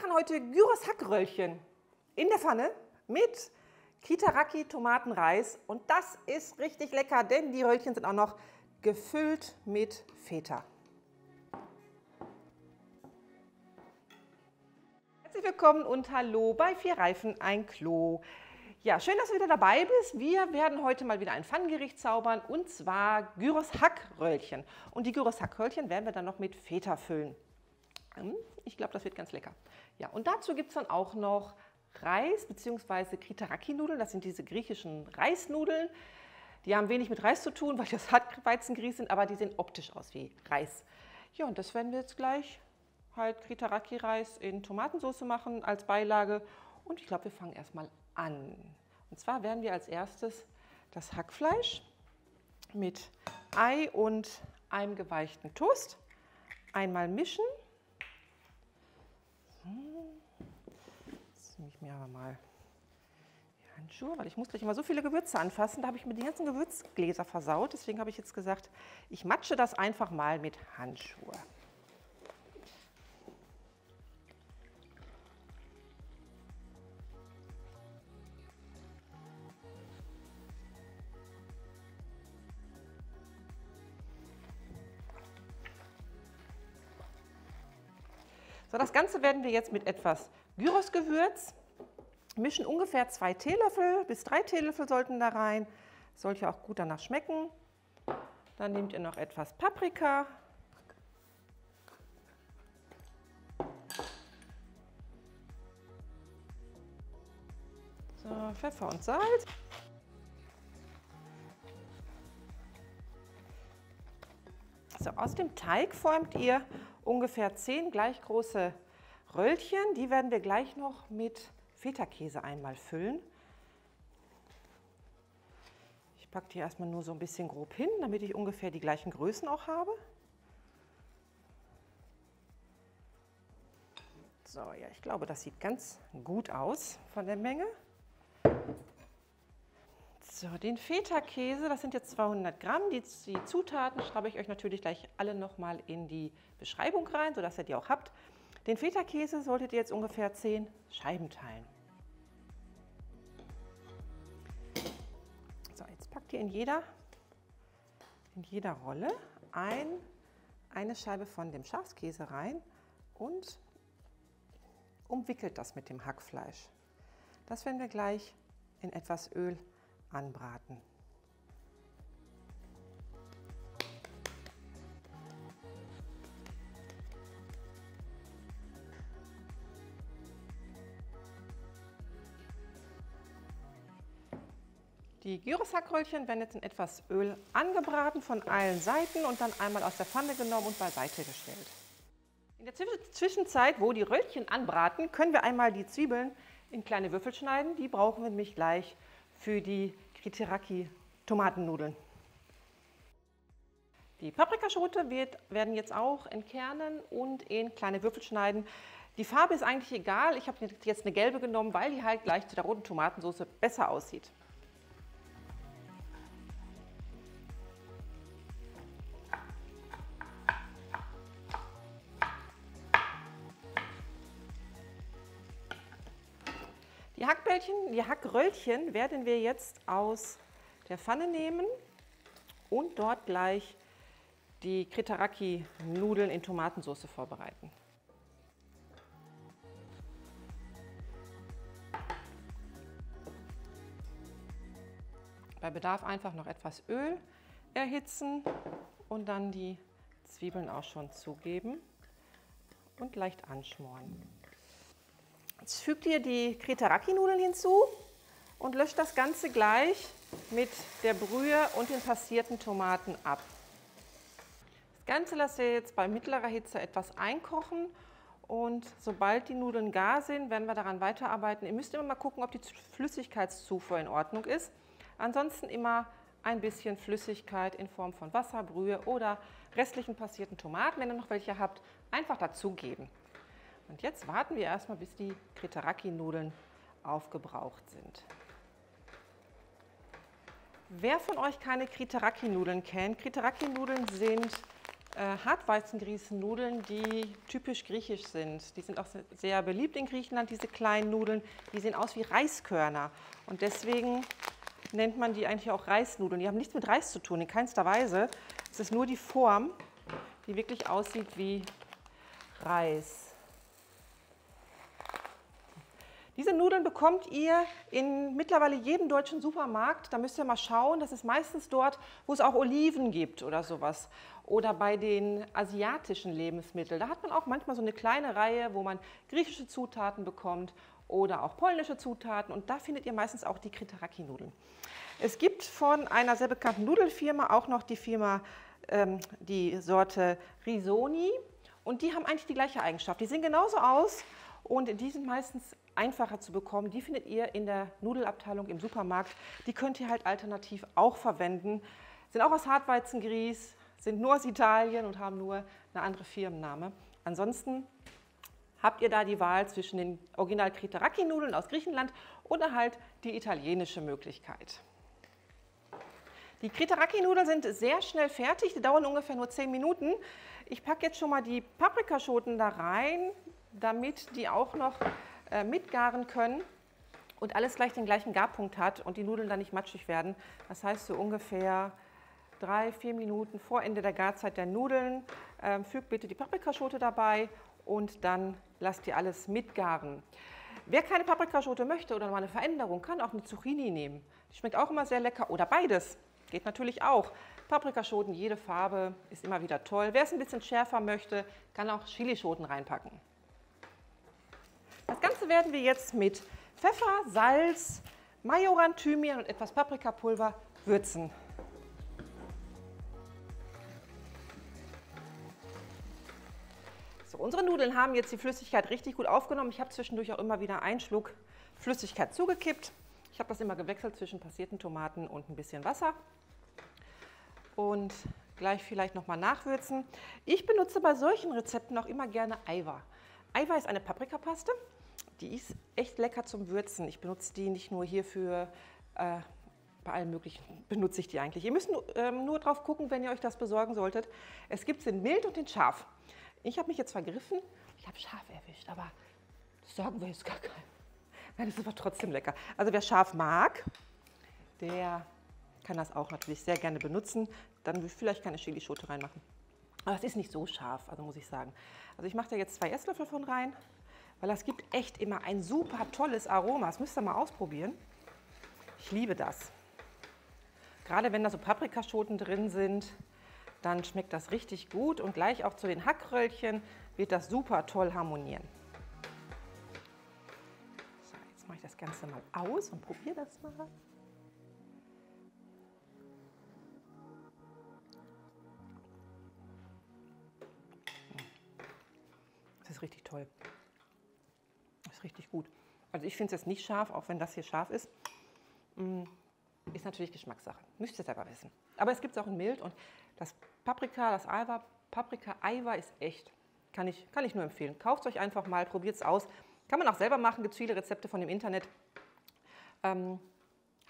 machen heute Gyros-Hackröllchen in der Pfanne mit Kitaraki Tomatenreis. Und das ist richtig lecker, denn die Röllchen sind auch noch gefüllt mit Feta. Herzlich willkommen und hallo bei Vier Reifen, ein Klo. Ja, schön, dass du wieder dabei bist. Wir werden heute mal wieder ein Pfannengericht zaubern, und zwar Gyros-Hackröllchen. Und die Gyros-Hackröllchen werden wir dann noch mit Feta füllen. Ich glaube, das wird ganz lecker. Ja, und dazu gibt es dann auch noch Reis bzw. Kitaraki-Nudeln. Das sind diese griechischen Reisnudeln. Die haben wenig mit Reis zu tun, weil das Hartweizengrieß sind, aber die sehen optisch aus wie Reis. Ja, und das werden wir jetzt gleich halt Kitaraki-Reis in Tomatensauce machen als Beilage. Und ich glaube, wir fangen erstmal an. Und zwar werden wir als erstes das Hackfleisch mit Ei und einem geweichten Toast einmal mischen. Jetzt nehme ich mir aber mal die Handschuhe, weil ich muss gleich immer so viele Gewürze anfassen. Da habe ich mir die ganzen Gewürzgläser versaut. Deswegen habe ich jetzt gesagt, ich matsche das einfach mal mit Handschuhe. So, das Ganze werden wir jetzt mit etwas Gyrosgewürz mischen. Ungefähr 2 Teelöffel bis 3 Teelöffel sollten da rein. Sollte ja auch gut danach schmecken. Dann nehmt ihr noch etwas Paprika. So, Pfeffer und Salz. So, aus dem Teig formt ihr ungefähr 10 gleich große Röllchen. Die werden wir gleich noch mit Feta-Käse einmal füllen. Ich packe die erstmal nur so ein bisschen grob hin, damit ich ungefähr die gleichen Größen auch habe. So, ja, ich glaube, das sieht ganz gut aus von der Menge. So, den Feta-Käse, das sind jetzt 200 Gramm. Die Zutaten schreibe ich euch natürlich gleich alle nochmal in die Beschreibung rein, sodass ihr die auch habt. Den Feta-Käse solltet ihr jetzt ungefähr 10 Scheiben teilen. So, jetzt packt ihr in jeder Rolle eine Scheibe von dem Schafskäse rein und umwickelt das mit dem Hackfleisch. Das werden wir gleich in etwas Öl anbraten. Die Gyros-Hackröllchen werden jetzt in etwas Öl angebraten von allen Seiten und dann einmal aus der Pfanne genommen und beiseite gestellt. In der Zwischenzeit, wo die Röllchen anbraten, können wir einmal die Zwiebeln in kleine Würfel schneiden. Die brauchen wir nämlich gleich für die Kitaraki-Tomatennudeln. Die Paprikaschote werden jetzt auch entkernen und in kleine Würfel schneiden. Die Farbe ist eigentlich egal. Ich habe jetzt eine gelbe genommen, weil die halt gleich zu der roten Tomatensauce besser aussieht. Die Hackröllchen werden wir jetzt aus der Pfanne nehmen und dort gleich die Kitaraki-Nudeln in Tomatensauce vorbereiten. Bei Bedarf einfach noch etwas Öl erhitzen und dann die Zwiebeln auch schon zugeben und leicht anschmoren. Jetzt fügt ihr die Kitaraki-Nudeln hinzu und löscht das Ganze gleich mit der Brühe und den passierten Tomaten ab. Das Ganze lasst ihr jetzt bei mittlerer Hitze etwas einkochen und sobald die Nudeln gar sind, werden wir daran weiterarbeiten. Ihr müsst immer mal gucken, ob die Flüssigkeitszufuhr in Ordnung ist. Ansonsten immer ein bisschen Flüssigkeit in Form von Wasser, Brühe oder restlichen passierten Tomaten, wenn ihr noch welche habt, einfach dazugeben. Und jetzt warten wir erstmal, bis die Kitaraki-Nudeln aufgebraucht sind. Wer von euch keine Kitaraki-Nudeln kennt, Kitaraki-Nudeln sind Hartweizengrießnudeln, die typisch griechisch sind. Die sind auch sehr beliebt in Griechenland, diese kleinen Nudeln. Die sehen aus wie Reiskörner und deswegen nennt man die eigentlich auch Reisnudeln. Die haben nichts mit Reis zu tun, in keinster Weise. Es ist nur die Form, die wirklich aussieht wie Reis. Diese Nudeln bekommt ihr in mittlerweile jedem deutschen Supermarkt. Da müsst ihr mal schauen, das ist meistens dort, wo es auch Oliven gibt oder sowas. Oder bei den asiatischen Lebensmitteln. Da hat man auch manchmal so eine kleine Reihe, wo man griechische Zutaten bekommt oder auch polnische Zutaten. Und da findet ihr meistens auch die Kriteraki-Nudeln. Es gibt von einer sehr bekannten Nudelfirma auch noch die Firma, die Sorte Risoni. Und die haben eigentlich die gleiche Eigenschaft. Die sehen genauso aus und die sind meistens einfacher zu bekommen. Die findet ihr in der Nudelabteilung im Supermarkt. Die könnt ihr halt alternativ auch verwenden. Sind auch aus Hartweizengrieß, sind nur aus Italien und haben nur eine andere Firmenname. Ansonsten habt ihr da die Wahl zwischen den Original Kriteraki-Nudeln aus Griechenland oder halt die italienische Möglichkeit. Die Kriteraki-Nudeln sind sehr schnell fertig, die dauern ungefähr nur 10 Minuten. Ich packe jetzt schon mal die Paprikaschoten da rein, damit die auch noch mitgaren können und alles gleich den gleichen Garpunkt hat und die Nudeln dann nicht matschig werden. Das heißt, so ungefähr 3-4 Minuten vor Ende der Garzeit der Nudeln fügt bitte die Paprikaschote dabei und dann lasst ihr alles mitgaren. Wer keine Paprikaschote möchte oder mal eine Veränderung, kann auch eine Zucchini nehmen. Die schmeckt auch immer sehr lecker oder beides. Geht natürlich auch. Paprikaschoten, jede Farbe ist immer wieder toll. Wer es ein bisschen schärfer möchte, kann auch Chilischoten reinpacken. Das Ganze werden wir jetzt mit Pfeffer, Salz, Majoran, Thymian und etwas Paprikapulver würzen. So, unsere Nudeln haben jetzt die Flüssigkeit richtig gut aufgenommen. Ich habe zwischendurch auch immer wieder einen Schluck Flüssigkeit zugekippt. Ich habe das immer gewechselt zwischen passierten Tomaten und ein bisschen Wasser. Und gleich vielleicht nochmal nachwürzen. Ich benutze bei solchen Rezepten auch immer gerne Aiwa. Aiwa ist eine Paprikapaste. Die ist echt lecker zum Würzen. Ich benutze die nicht nur hierfür, bei allen möglichen benutze ich die eigentlich. Ihr müsst nur drauf gucken, wenn ihr euch das besorgen solltet. Es gibt den mild und den scharf. Ich habe mich jetzt vergriffen, ich habe scharf erwischt, aber das sagen wir jetzt gar keinem. Nein, das ist aber trotzdem lecker. Also wer scharf mag, der kann das auch natürlich sehr gerne benutzen. Dann will ich vielleicht keine Chilischote reinmachen. Aber es ist nicht so scharf, also muss ich sagen. Also ich mache da jetzt 2 Esslöffel von rein, weil das gibt echt immer ein super tolles Aroma. Das müsst ihr mal ausprobieren. Ich liebe das. Gerade wenn da so Paprikaschoten drin sind, dann schmeckt das richtig gut und gleich auch zu den Hackröllchen wird das super toll harmonieren. So, jetzt mache ich das Ganze mal aus und probiere das mal. Das ist richtig toll. Das ist richtig gut. Also ich finde es jetzt nicht scharf, auch wenn das hier scharf ist. Ist natürlich Geschmackssache. Müsst ihr selber wissen. Aber es gibt es auch in mild und das Paprika, das Aiwa, Paprika-Aiwa ist echt. Kann ich nur empfehlen. Kauft es euch einfach mal, probiert es aus. Kann man auch selber machen, gibt es viele Rezepte von dem Internet. Habe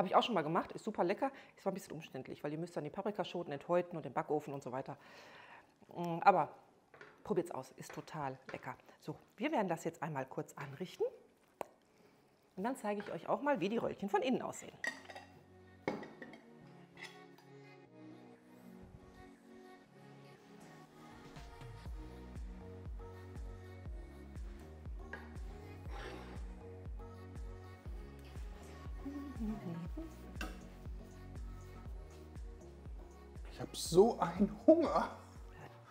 ich auch schon mal gemacht, ist super lecker. Ist zwar ein bisschen umständlich, weil ihr müsst dann die Paprikaschoten enthäuten und den Backofen und so weiter. Aber probiert es aus, ist total lecker. So, wir werden das jetzt einmal kurz anrichten. Und dann zeige ich euch auch mal, wie die Röllchen von innen aussehen. Ich habe so einen Hunger.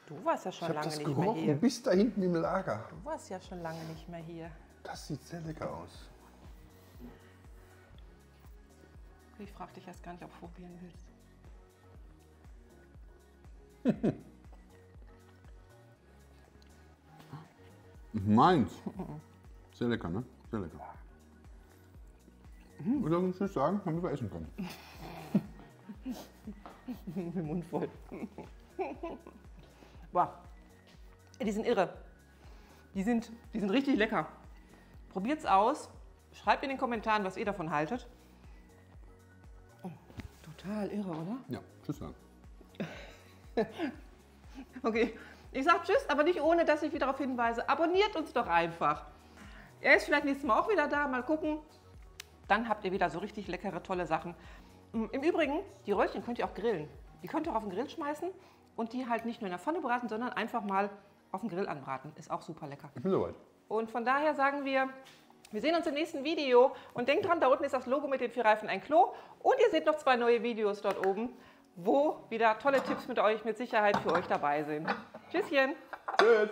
Du warst ja schon Ich habe lange das nicht mehr gerochen hier. bis da hinten im Lager. Du warst ja schon lange nicht mehr hier. Das sieht sehr lecker aus. Ich frage dich erst gar nicht, ob du probieren willst. Meins. Sehr lecker, ne? Sehr lecker. Und dann muss ich sagen, damit wir essen können. Mit dem Mund voll. Wow. Die sind irre. Die sind richtig lecker. Probiert's aus. Schreibt in den Kommentaren, was ihr davon haltet. Oh, total irre, oder? Ja, tschüss sagen. Okay, ich sage Tschüss, aber nicht ohne, dass ich wieder darauf hinweise. Abonniert uns doch einfach. Er ist vielleicht nächstes Mal auch wieder da, mal gucken. Dann habt ihr wieder so richtig leckere, tolle Sachen. Im Übrigen, die Röllchen könnt ihr auch grillen. Die könnt ihr auch auf den Grill schmeißen und die halt nicht nur in der Pfanne braten, sondern einfach mal auf dem Grill anbraten. Ist auch super lecker. Ich bin soweit. Und von daher sagen wir sehen uns im nächsten Video. Und denkt dran, da unten ist das Logo mit den 4 Reifen ein Klo. Und ihr seht noch 2 neue Videos dort oben, wo wieder tolle Tipps mit Sicherheit für euch dabei sind. Tschüsschen. Tschüss.